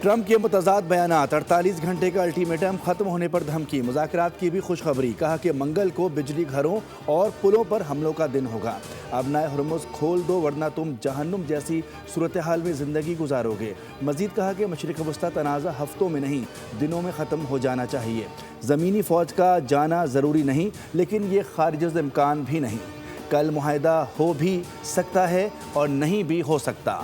Trump کے متضاد بیانات، 48 گھنٹے کا الٹیمیٹم ختم ہونے پر دھمکی، مذاکرات کی بھی خوشخبری، کہا کہ منگل کو بجلی گھروں اور پلوں پر حملوں کا دن ہوگا، ابنائے ہرمز کھول دو ورنہ تم جہنم جیسی صورتحال میں زندگی گزارو گے۔ مزید کہا کہ مشرق وسطی تنازع ہفتوں میں نہیں دنوں میں ختم ہو جانا چاہیے، زمینی فوج کا جانا ضروری نہیں لیکن یہ خارج از امکان بھی نہیں، کل معاہدہ ہو بھی سکتا ہے اور نہیں بھی ہو سکتا۔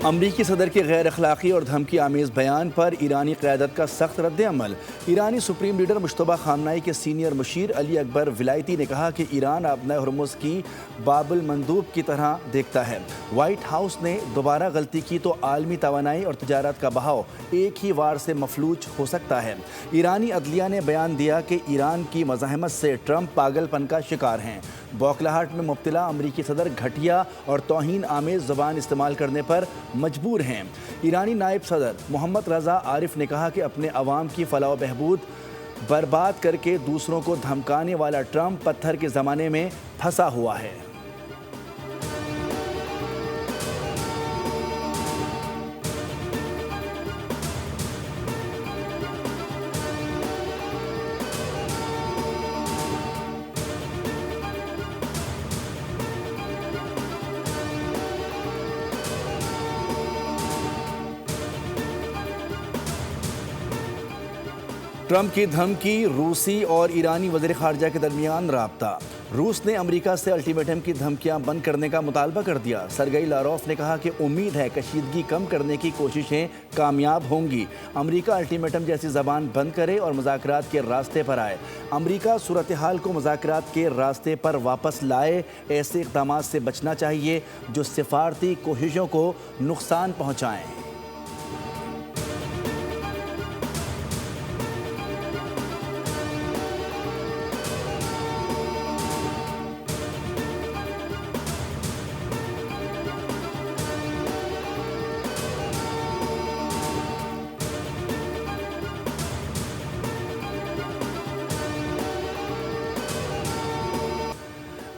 امریکی صدر کے غیر اخلاقی اور دھمکی آمیز بیان پر ایرانی قیادت کا سخت رد عمل۔ ایرانی سپریم لیڈر مجتبیٰ خامنہئی کے سینئر مشیر علی اکبر ولایتی نے کہا کہ ایران ابنائے ہرمز کی باب المندوب کی طرح دیکھتا ہے۔ وائٹ ہاؤس نے دوبارہ غلطی کی تو عالمی توانائی اور تجارت کا بہاؤ ایک ہی وار سے مفلوج ہو سکتا ہے۔ ایرانی عدلیہ نے بیان دیا کہ ایران کی مزاحمت سے ٹرمپ پاگل پن کا شکار ہیں۔ بوکھلاہٹ میں مبتلا امریکی صدر گھٹیا اور توہین آمیز زبان استعمال کرنے پر مجبور ہیں۔ ایرانی نائب صدر محمد رضا عارف نے کہا کہ اپنے عوام کی فلاح و بہبود برباد کر کے دوسروں کو دھمکانے والا ٹرمپ پتھر کے زمانے میں پھنسا ہوا ہے۔ ٹرمپ کی دھمکی، روسی اور ایرانی وزیر خارجہ کے درمیان رابطہ۔ روس نے امریکہ سے الٹیمیٹم کی دھمکیاں بند کرنے کا مطالبہ کر دیا۔ سرگئی لاروف نے کہا کہ امید ہے کشیدگی کم کرنے کی کوششیں کامیاب ہوں گی۔ امریکہ الٹیمیٹم جیسی زبان بند کرے اور مذاکرات کے راستے پر آئے۔ امریکہ صورتحال کو مذاکرات کے راستے پر واپس لائے۔ ایسے اقدامات سے بچنا چاہیے جو سفارتی کوششوں کو نقصان پہنچائیں۔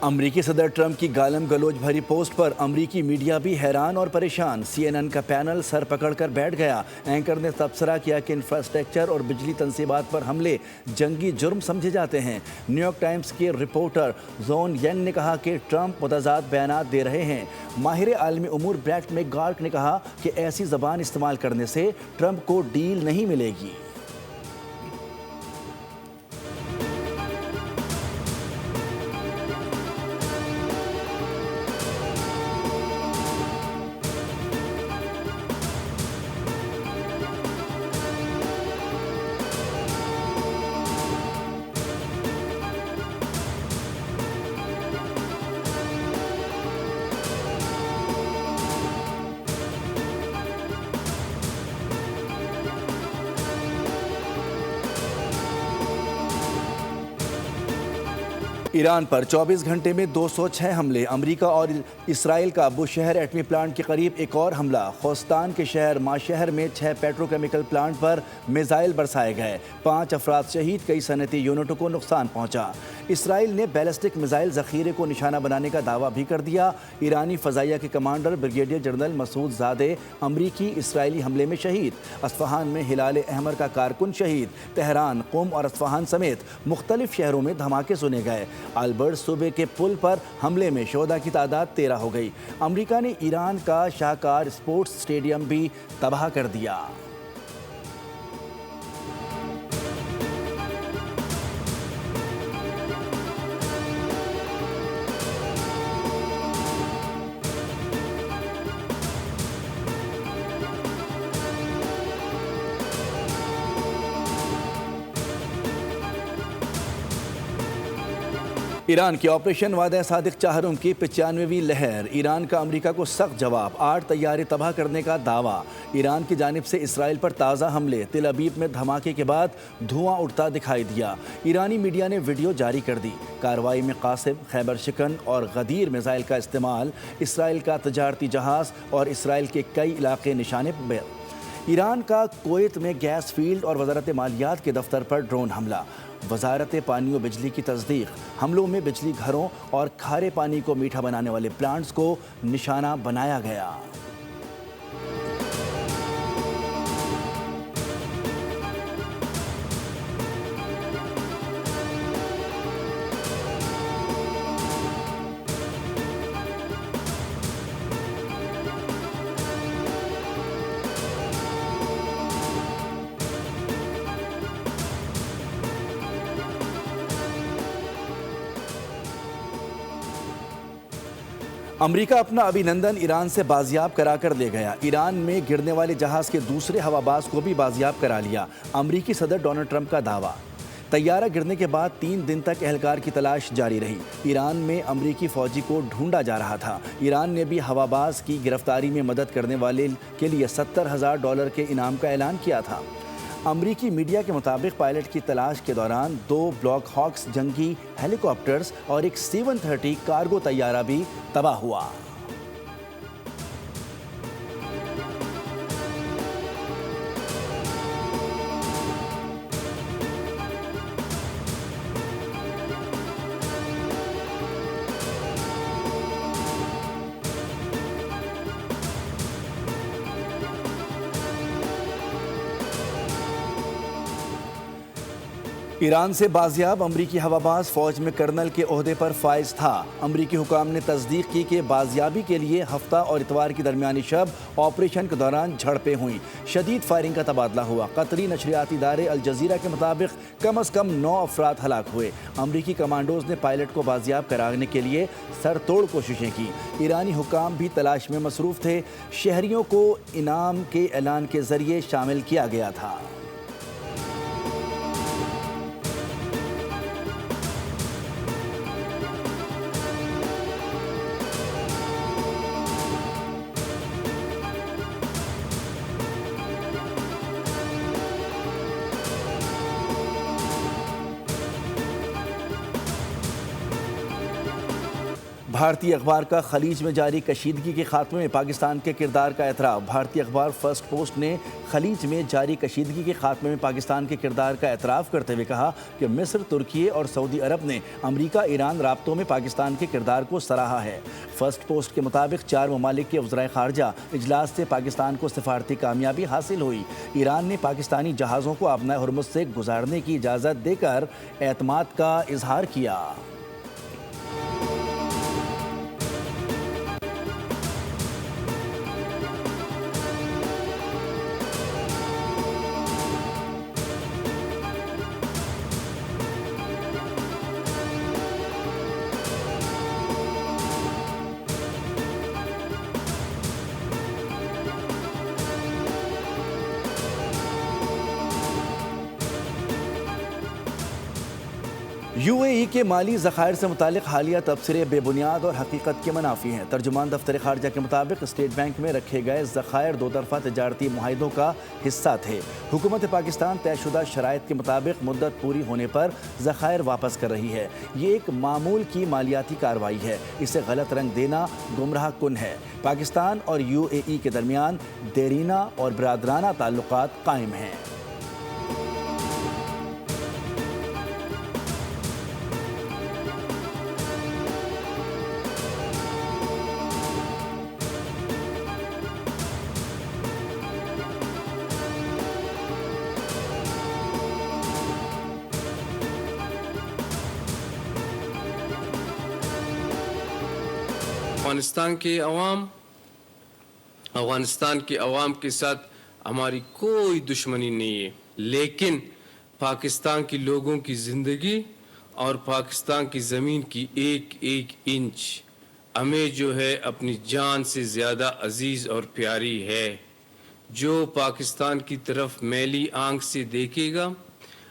امریکی صدر ٹرمپ کی گالم گلوچ بھری پوسٹ پر امریکی میڈیا بھی حیران اور پریشان۔ CNN کا پینل سر پکڑ کر بیٹھ گیا۔ اینکر نے تبصرہ کیا کہ انفراسٹرکچر اور بجلی تنصیبات پر حملے جنگی جرم سمجھے جاتے ہیں۔ نیو یارک ٹائمز کے رپورٹر زون ینگ نے کہا کہ ٹرمپ متضاد بیانات دے رہے ہیں۔ ماہر عالمی امور بریٹ میک گارک نے کہا کہ ایسی زبان استعمال کرنے سے ٹرمپ کو ڈیل نہیں ملے گی۔ ایران پر 24 گھنٹے میں 206 حملے، امریکہ اور اسرائیل کا بوشہر ایٹمی پلانٹ کے قریب ایک اور حملہ، خوزستان کے شہر ماشہر میں 6 پیٹروکیمیکل پلانٹ پر میزائل برسائے گئے، 5 افراد شہید، کئی صنعتی یونٹوں کو نقصان پہنچا۔ اسرائیل نے بیلسٹک میزائل ذخیرے کو نشانہ بنانے کا دعویٰ بھی کر دیا۔ ایرانی فضائیہ کے کمانڈر بریگیڈیئر جنرل مسعود زادے امریکی اسرائیلی حملے میں شہید، اصفہان میں ہلال احمر کا کارکن شہید، تہران، قم اور اصفہان سمیت مختلف شہروں میں دھماکے سنے گئے۔ البرٹ صوبے کے پل پر حملے میں شہداء کی تعداد 13 ہو گئی۔ امریکہ نے ایران کا شاہکار اسپورٹس اسٹیڈیم بھی تباہ کر دیا۔ ایران کی آپریشن وعدہ صادق چہارم کی 95ویں لہر، ایران کا امریکہ کو سخت جواب، 8 طیارے تباہ کرنے کا دعویٰ، ایران کی جانب سے اسرائیل پر تازہ حملے، تل ابیب میں دھماکے کے بعد دھواں اٹھتا دکھائی دیا، ایرانی میڈیا نے ویڈیو جاری کر دی، کارروائی میں قاسم، خیبر شکن اور غدیر میزائل کا استعمال، اسرائیل کا تجارتی جہاز اور اسرائیل کے کئی علاقے نشانے پر۔ ایران کا کویت میں گیس فیلڈ اور وزارت مالیات کے دفتر پر ڈرون حملہ، وزارت پانی و بجلی کی تصدیق، حملوں میں بجلی گھروں اور کھارے پانی کو میٹھا بنانے والے پلانٹس کو نشانہ بنایا گیا۔ امریکہ اپنا ابھی نندن ایران سے بازیاب کرا کر لے گیا، ایران میں گرنے والے جہاز کے دوسرے ہواباز کو بھی بازیاب کرا لیا، امریکی صدر ڈونلڈ ٹرمپ کا دعویٰ۔ طیارہ گرنے کے بعد 3 دن تک اہلکار کی تلاش جاری رہی، ایران میں امریکی فوجی کو ڈھونڈا جا رہا تھا، ایران نے بھی ہواباز کی گرفتاری میں مدد کرنے والے کے لیے $70,000 کے انعام کا اعلان کیا تھا۔ امریکی میڈیا کے مطابق پائلٹ کی تلاش کے دوران 2 بلیک ہاکس جنگی ہیلی کاپٹرز اور ایک C-130 کارگو طیارہ بھی تباہ ہوا۔ ایران سے بازیاب امریکی ہواباز فوج میں کرنل کے عہدے پر فائز تھا، امریکی حکام نے تصدیق کی کہ بازیابی کے لیے ہفتہ اور اتوار کی درمیانی شب آپریشن کے دوران جھڑپیں ہوئیں، شدید فائرنگ کا تبادلہ ہوا، قطری نشریاتی ادارے الجزیرہ کے مطابق کم از کم 9 افراد ہلاک ہوئے، امریکی کمانڈوز نے پائلٹ کو بازیاب کرانے کے لیے سر توڑ کوششیں کی، ایرانی حکام بھی تلاش میں مصروف تھے، شہریوں کو انعام کے اعلان کے ذریعے شامل کیا گیا تھا۔ بھارتی اخبار کا خلیج میں جاری کشیدگی کے خاتمے میں پاکستان کے کردار کا اعتراف، بھارتی اخبار فرسٹ پوسٹ نے خلیج میں جاری کشیدگی کے خاتمے میں پاکستان کے کردار کا اعتراف کرتے ہوئے کہا کہ مصر، ترکیے اور سعودی عرب نے امریکہ ایران رابطوں میں پاکستان کے کردار کو سراہا ہے۔ فرسٹ پوسٹ کے مطابق 4 ممالک کے وزرائے خارجہ اجلاس سے پاکستان کو سفارتی کامیابی حاصل ہوئی، ایران نے پاکستانی جہازوں کو آبنائے ہرمز سے گزارنے کی اجازت دے کر اعتماد کا اظہار کیا۔ UAE کے مالی ذخائر سے متعلق حالیہ تبصرے بے بنیاد اور حقیقت کے منافی ہیں، ترجمان دفتر خارجہ کے مطابق اسٹیٹ بینک میں رکھے گئے ذخائر 2 طرفہ تجارتی معاہدوں کا حصہ تھے، حکومت پاکستان طے شدہ شرائط کے مطابق مدت پوری ہونے پر ذخائر واپس کر رہی ہے، یہ ایک معمول کی مالیاتی کارروائی ہے، اسے غلط رنگ دینا گمراہ کن ہے، پاکستان اور UAE کے درمیان دیرینہ اور برادرانہ تعلقات قائم ہیں۔ افغانستان کے عوام کے ساتھ ہماری کوئی دشمنی نہیں ہے، لیکن پاکستان کے لوگوں کی زندگی اور پاکستان کی زمین کی ایک ایک انچ ہمیں جو ہے اپنی جان سے زیادہ عزیز اور پیاری ہے۔ جو پاکستان کی طرف میلی آنکھ سے دیکھے گا،